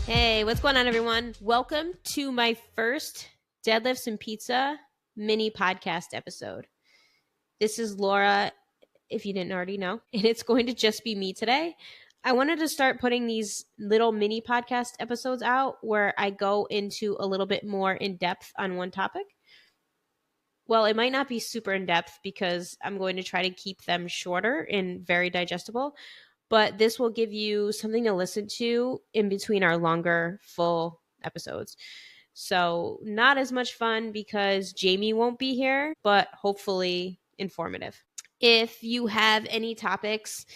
Hey, what's going on, everyone? Welcome to my first Deadlifts and Pizza mini podcast episode. This is Laura, if you didn't already know, and it's going to just be me today. I wanted to start putting these little mini podcast episodes out where I go into a little bit more in depth on one topic. Well, it might not be super in depth because I'm going to try to keep them shorter and very digestible. But this will give you something to listen to in between our longer, full episodes. So not as much fun because Jamie won't be here, but hopefully informative. If you have any topics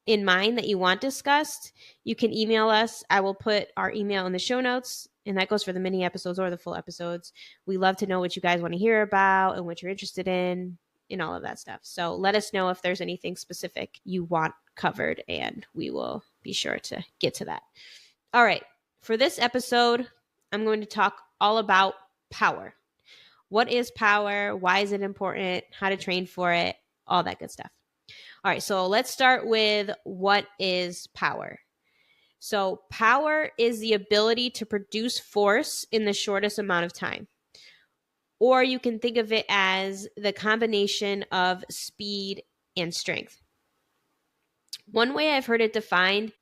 in mind that you want discussed, you can email us. I will put our email in the show notes, and that goes for the mini episodes or the full episodes. We love to know what you guys want to hear about and what you're interested in all of that stuff. So let us know if there's anything specific you want covered, and we will be sure to get to that. All right. For this episode, I'm going to talk all about power. What is power? Why is it important? How to train for it? All that good stuff. All right. So let's start with what is power. So power is the ability to produce force in the shortest amount of time. Or you can think of it as the combination of speed and strength. One way I've heard it defined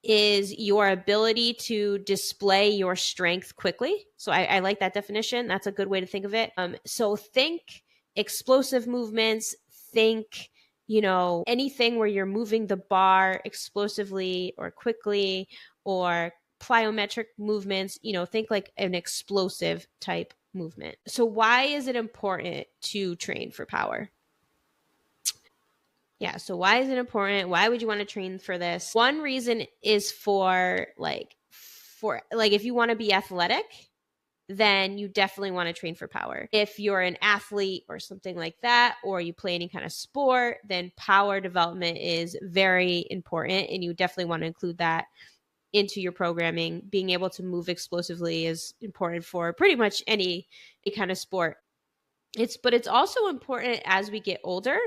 is your ability to display your strength quickly. So I like that definition. That's a good way to think of it. So think explosive movements, think, anything where you're moving the bar explosively or quickly, or plyometric movements, think like an explosive type movement. So why is it important to train for power? Yeah, so why is it important? Why would you want to train for this? One reason is for if you want to be athletic, then you definitely want to train for power. If you're an athlete or something like that, or you play any kind of sport, then power development is very important, and you definitely want to include that into your programming. Being able to move explosively is important for pretty much any kind of sport. But it's also important as we get older.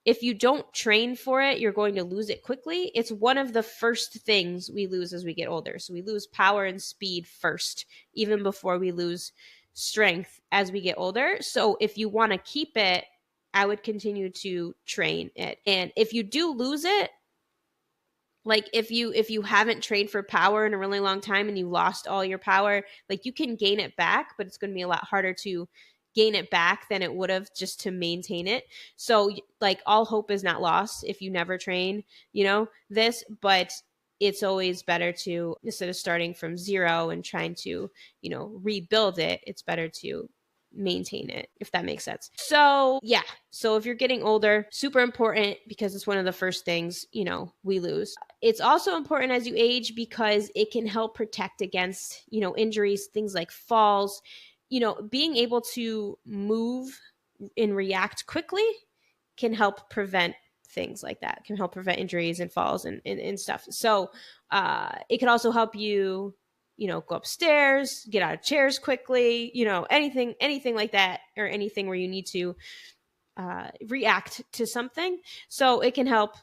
If you don't train for it, you're going to lose it quickly. It's one of the first things we lose as we get older. So we lose power and speed first, even before we lose strength as we get older. So if you want to keep it, I would continue to train it. And if you do lose it, like if you haven't trained for power in a really long time and you lost all your power, like you can gain it back, but it's going to be a lot harder to gain it back than it would have just to maintain it. So like all hope is not lost if you never train, this, but it's always better to, instead of starting from zero and trying to, rebuild it, it's better to maintain it, if that makes sense. So yeah, so if you're getting older, super important because it's one of the first things, we lose. It's also important as you age because it can help protect against, injuries, things like falls. Being able to move and react quickly can help prevent things like that, can help prevent injuries and falls and stuff. So it can also help you, go upstairs, get out of chairs quickly, anything like that, or anything where you need to react to something. So it can help,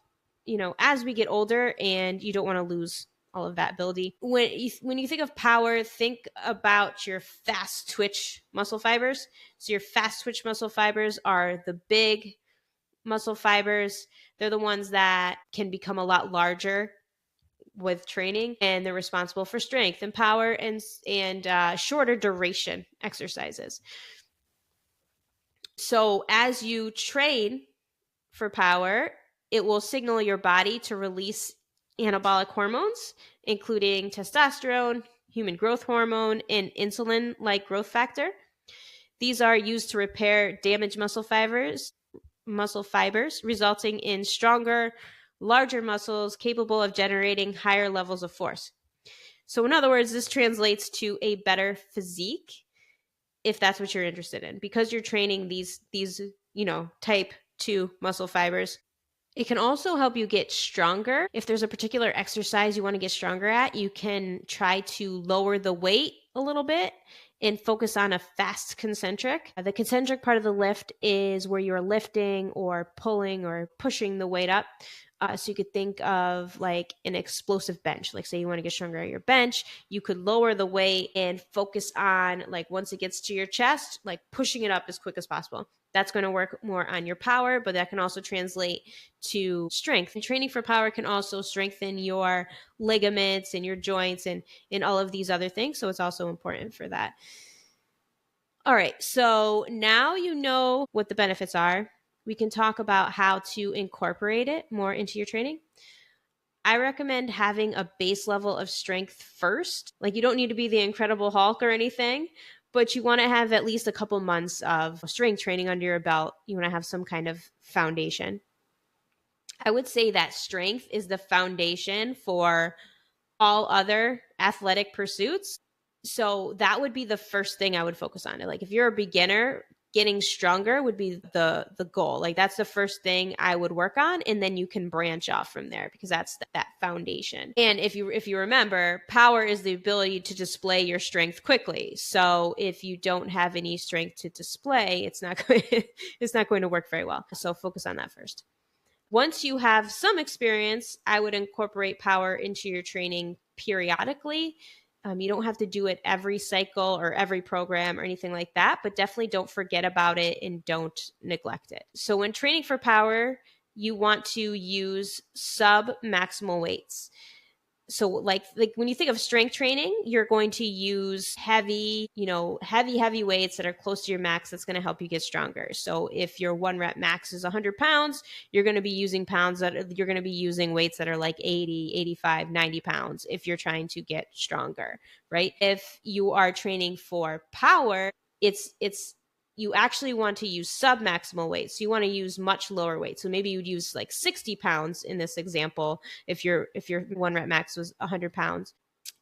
as we get older, and you don't want to lose all of that ability. When you think of power, think about your fast twitch muscle fibers. So your fast twitch muscle fibers are the big muscle fibers. They're the ones that can become a lot larger with training, and they're responsible for strength and power and shorter duration exercises. So as you train for power, it will signal your body to release anabolic hormones, including testosterone, human growth hormone, and insulin-like growth factor. These are used to repair damaged muscle fibers, resulting in stronger, larger muscles capable of generating higher levels of force. So in other words, this translates to a better physique, if that's what you're interested in, because you're training these type 2 muscle fibers. It can also help you get stronger. If there's a particular exercise you want to get stronger at, you can try to lower the weight a little bit and focus on a fast concentric. The concentric part of the lift is where you're lifting or pulling or pushing the weight up. So you could think of like an explosive bench. Like say you want to get stronger at your bench, you could lower the weight and focus on like once it gets to your chest, like pushing it up as quick as possible. That's going to work more on your power, but that can also translate to strength. And training for power can also strengthen your ligaments and your joints and all of these other things. So it's also important for that. All right, so now you know what the benefits are. We can talk about how to incorporate it more into your training. I recommend having a base level of strength first. Like you don't need to be the Incredible Hulk or anything, but you want to have at least a couple months of strength training under your belt. You want to have some kind of foundation. I would say that strength is the foundation for all other athletic pursuits. So that would be the first thing I would focus on. Like if you're a beginner, getting stronger would be the goal. Like that's the first thing I would work on, and then you can branch off from there because that's that foundation. And if you remember, power is the ability to display your strength quickly. So if you don't have any strength to display, it's not going to work very well. So focus on that first. Once you have some experience, I would incorporate power into your training periodically. You don't have to do it every cycle or every program or anything like that, but definitely don't forget about it and don't neglect it. So when training for power, you want to use sub-maximal weights. So like when you think of strength training, you're going to use heavy weights that are close to your max. That's going to help you get stronger. So if your 1 rep max is 100 pounds, you're going to be using weights that are like 80, 85, 90 pounds if you're trying to get stronger, right? If you are training for power, you actually want to use sub-maximal weights. So you want to use much lower weights. So maybe you'd use like 60 pounds in this example if your 1 rep max was 100 pounds.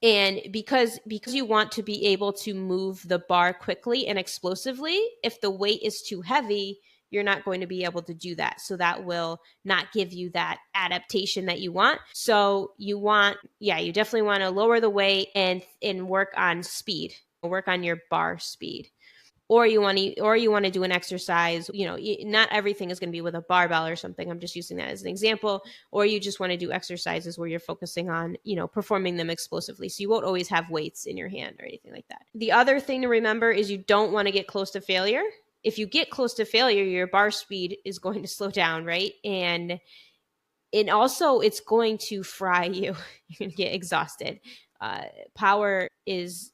And because you want to be able to move the bar quickly and explosively, if the weight is too heavy, you're not going to be able to do that. So that will not give you that adaptation that you want. So you definitely want to lower the weight and work on speed, work on your bar speed. Or you want to do an exercise, not everything is going to be with a barbell or something. I'm just using that as an example. Or you just want to do exercises where you're focusing on, performing them explosively. So you won't always have weights in your hand or anything like that. The other thing to remember is you don't want to get close to failure. If you get close to failure, your bar speed is going to slow down, right? And also it's going to fry you. You're going to get exhausted. Power is,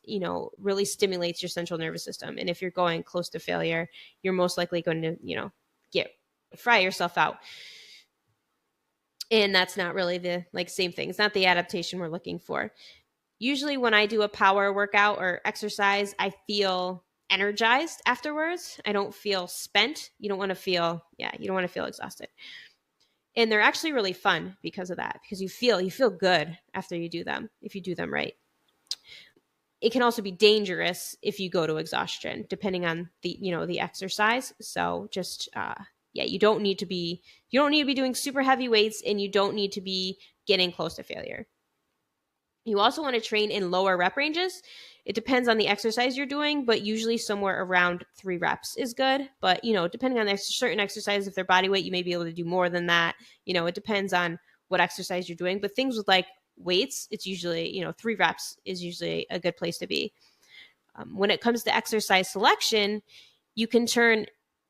really stimulates your central nervous system. And if you're going close to failure, you're most likely going to, fry yourself out. And that's not really the same thing. It's not the adaptation we're looking for. Usually when I do a power workout or exercise, I feel energized afterwards. I don't feel spent. You don't want to feel exhausted. And they're actually really fun because of that, because you feel good after you do them, if you do them right. It can also be dangerous if you go to exhaustion, depending on the exercise. So just, you don't need to be doing super heavy weights, and you don't need to be getting close to failure. You also want to train in lower rep ranges. It depends on the exercise you're doing, but usually somewhere around 3 reps is good. But, depending on certain exercise, if they're body weight, you may be able to do more than that. It depends on what exercise you're doing. But things with weights, it's usually, 3 reps is usually a good place to be. When it comes to exercise selection, you can turn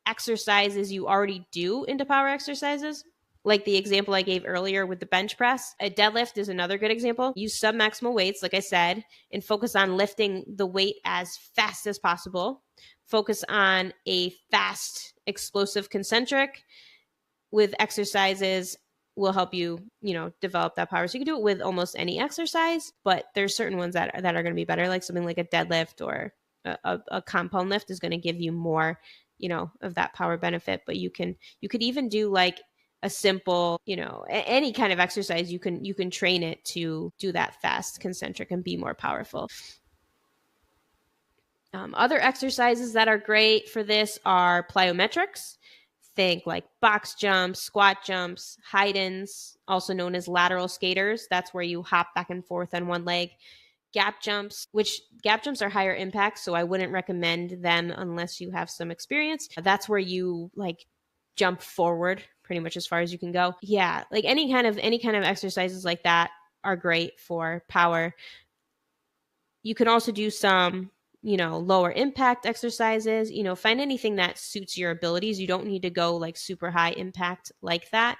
exercises you already do into power exercises. Like the example I gave earlier with the bench press. A deadlift is another good example. Use sub-maximal weights, like I said, and focus on lifting the weight as fast as possible. Focus on a fast, explosive concentric with exercises will help you, develop that power. So you can do it with almost any exercise, but there's certain ones that are going to be better, like something like a deadlift or a compound lift is going to give you more, of that power benefit. But you could even do a simple, any kind of exercise, you can train it to do that fast concentric and be more powerful. Other exercises that are great for this are plyometrics. Think like box jumps, squat jumps, hide-ins, also known as lateral skaters. That's where you hop back and forth on one leg. Gap jumps are higher impact, so I wouldn't recommend them unless you have some experience. That's where you jump forward pretty much as far as you can go. Yeah, like any kind of exercises like that are great for power. You can also do some, lower impact exercises, find anything that suits your abilities. You don't need to go like super high impact like that.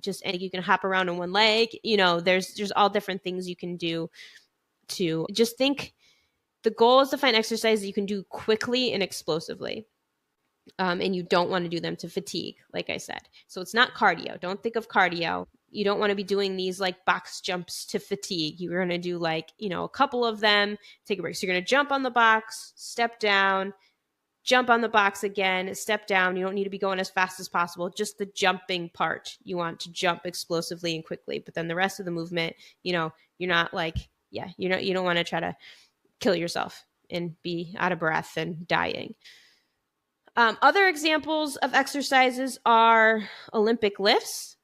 Just you can hop around on one leg, there's all different things you can do to just think. The goal is to find exercises you can do quickly and explosively. And you don't want to do them to fatigue, like I said. So it's not cardio. Don't think of cardio. You don't want to be doing these like box jumps to fatigue. You're going to do like, a couple of them, take a break. So you're going to jump on the box, step down, jump on the box again, step down. You don't need to be going as fast as possible. Just the jumping part. You want to jump explosively and quickly. But then the rest of the movement, you're not like, you don't want to try to kill yourself and be out of breath and dying. Other examples of exercises are Olympic lifts.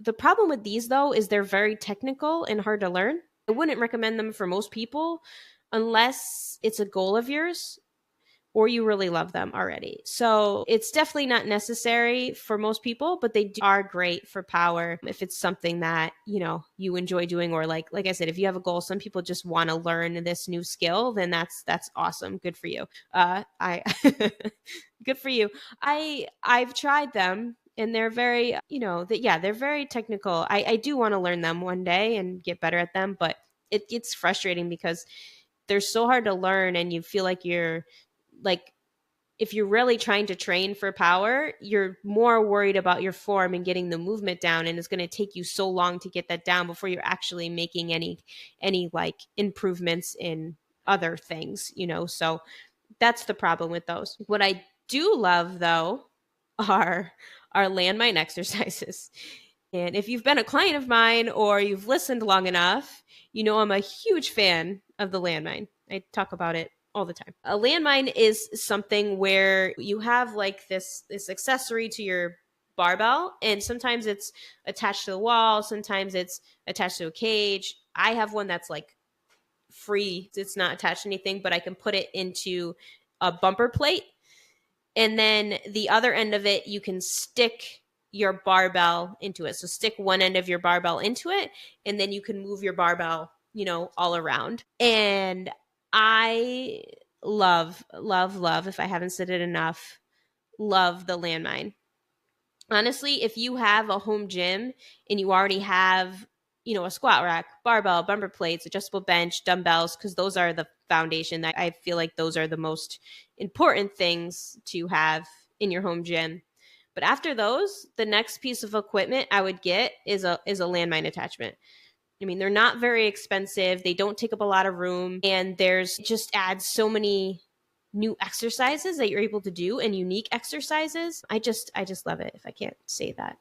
The problem with these, though, is they're very technical and hard to learn. I wouldn't recommend them for most people unless it's a goal of yours or you really love them already. So it's definitely not necessary for most people, but they are great for power if it's something that, you enjoy doing, or like I said, if you have a goal, some people just want to learn this new skill, then that's awesome. Good for you. Good for you. I've tried them and they're very, they're very technical. I do want to learn them one day and get better at them, but it gets frustrating because they're so hard to learn and you feel like you're like, if you're really trying to train for power, you're more worried about your form and getting the movement down, and it's going to take you so long to get that down before you're actually making any like improvements in other things, so that's the problem with those. What I do love, though, are landmine exercises. And if you've been a client of mine or you've listened long enough, I'm a huge fan of the landmine. I talk about it all the time. A landmine is something where you have like this accessory to your barbell, and sometimes it's attached to the wall, sometimes it's attached to a cage. I have one that's like free. It's not attached to anything, but I can put it into a bumper plate. And then the other end of it, you can stick your barbell into it. So stick one end of your barbell into it, and then you can move your barbell, all around. And I love, if I haven't said it enough, love the landmine. Honestly, if you have a home gym and you already have, a squat rack, barbell, bumper plates, adjustable bench, dumbbells, because those are the foundation. That I feel like those are the most important things to have in your home gym. But after those, the next piece of equipment I would get is a landmine attachment. I mean, they're not very expensive. They don't take up a lot of room, and there's just adds so many new exercises that you're able to do, and unique exercises. I just love it. If I can't say that,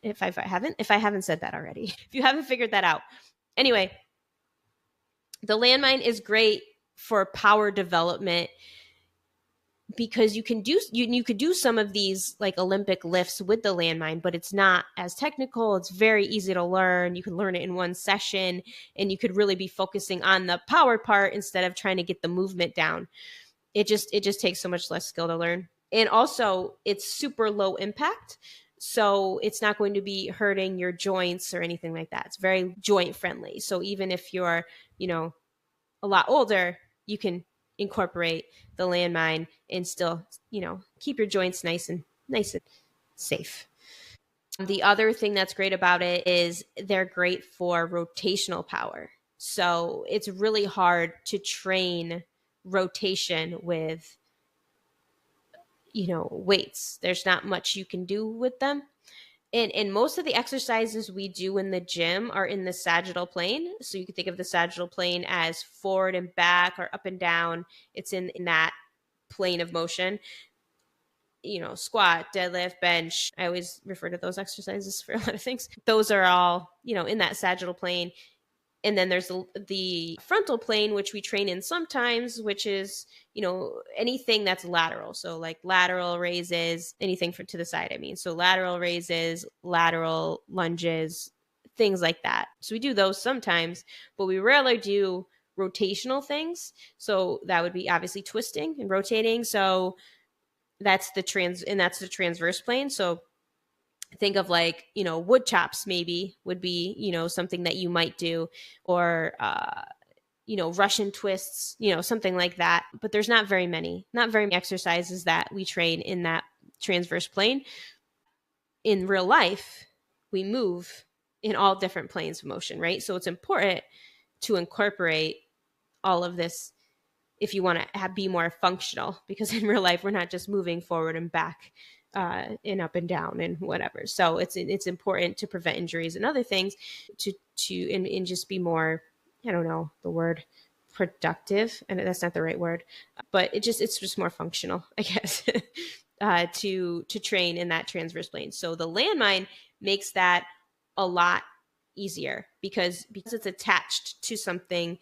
if I haven't said that already, if you haven't figured that out. Anyway, the landmine is great for power development because you could do some of these like Olympic lifts with the landmine, but it's not as technical. It's very easy to learn. You can learn it in one session, and you could really be focusing on the power part instead of trying to get the movement down. It just takes so much less skill to learn. And also it's super low impact. So it's not going to be hurting your joints or anything like that. It's very joint friendly. So even if you're, a lot older, you can incorporate the landmine and still, keep your joints nice and safe. The other thing that's great about it is they're great for rotational power. So it's really hard to train rotation with, weights. There's not much you can do with them. And most of the exercises we do in the gym are in the sagittal plane. So you can think of the sagittal plane as forward and back or up and down. It's in that plane of motion. Squat, deadlift, bench. I always refer to those exercises for a lot of things. Those are all, in that sagittal plane. And then there's the frontal plane, which we train in sometimes, which is, anything that's lateral. So like lateral raises, anything to the side, I mean. So lateral raises, lateral lunges, things like that. So we do those sometimes, but we rarely do rotational things. So that would be obviously twisting and rotating. So that's the transverse plane. So think of like, wood chops maybe would be, something that you might do, or, Russian twists, something like that. But there's not very many exercises that we train in that transverse plane. In real life, we move in all different planes of motion, right? So it's important to incorporate all of this if you want to be more functional, because in real life, we're not just moving forward and back and up and down and whatever. So it's important to prevent injuries and other things, and just be more, I don't know the word, productive, and that's not the right word, but it's just more functional, I guess, to train in that transverse plane. So the landmine makes that a lot easier because it's attached to something.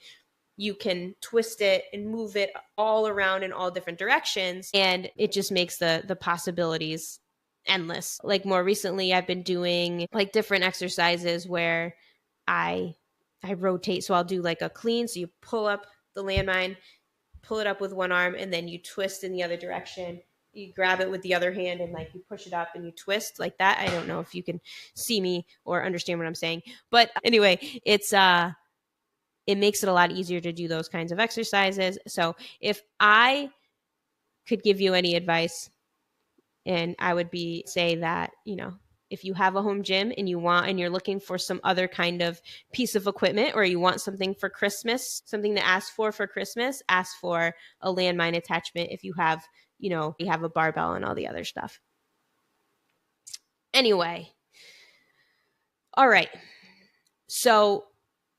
You can twist it and move it all around in all different directions, and it just makes the possibilities endless. Like more recently, I've been doing like different exercises where I rotate. So I'll do like a clean. So you pull up the landmine, pull it up with one arm, and then you twist in the other direction. You grab it with the other hand and like you push it up and you twist like that. I don't know if you can see me or understand what I'm saying, but anyway, it makes it a lot easier to do those kinds of exercises. So if I could give you any advice, and I would say that, if you have a home gym and you're looking for some other kind of piece of equipment, or you want something for Christmas, something to ask for Christmas, ask for a landmine attachment if you have, you have a barbell and all the other stuff. Anyway. All right. So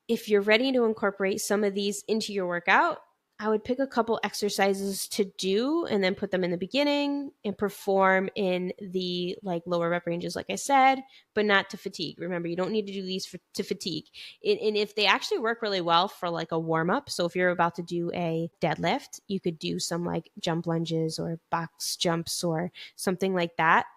if you're ready to incorporate some of these into your workout, I would pick a couple exercises to do and then put them in the beginning and perform in the like lower rep ranges, like I said, but not to fatigue. Remember, you don't need to do these to fatigue. And if they actually work really well for like a warm up, so if you're about to do a deadlift, you could do some like jump lunges or box jumps or something like that.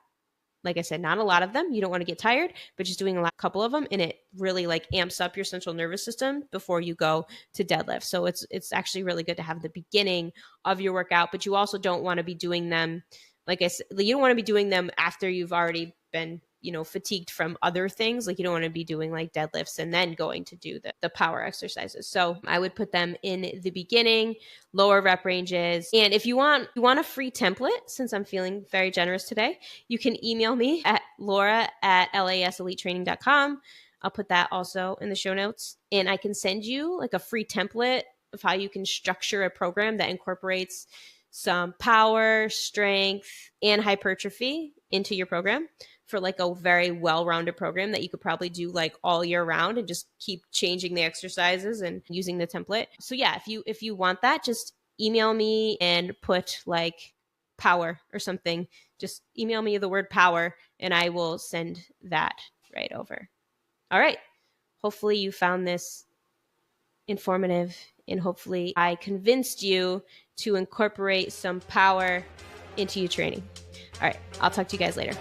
Like I said, not a lot of them. You don't want to get tired, but just doing a couple of them, and it really like amps up your central nervous system before you go to deadlift. So it's actually really good to have the beginning of your workout, but you also don't want to be doing them, like I said, you don't want to be doing them after you've already been, fatigued from other things. Like you don't want to be doing like deadlifts and then going to do the power exercises. So I would put them in the beginning, lower rep ranges. And if you want a free template, since I'm feeling very generous today, you can email me at laura@laselitetraining.com. I'll put that also in the show notes. And I can send you like a free template of how you can structure a program that incorporates some power, strength, and hypertrophy into your program, for like a very well-rounded program that you could probably do like all year round and just keep changing the exercises and using the template. So yeah, if you want that, just email me and put like power or something. Just email me the word power and I will send that right over. All right. Hopefully you found this informative, and hopefully I convinced you to incorporate some power into your training. All right. I'll talk to you guys later.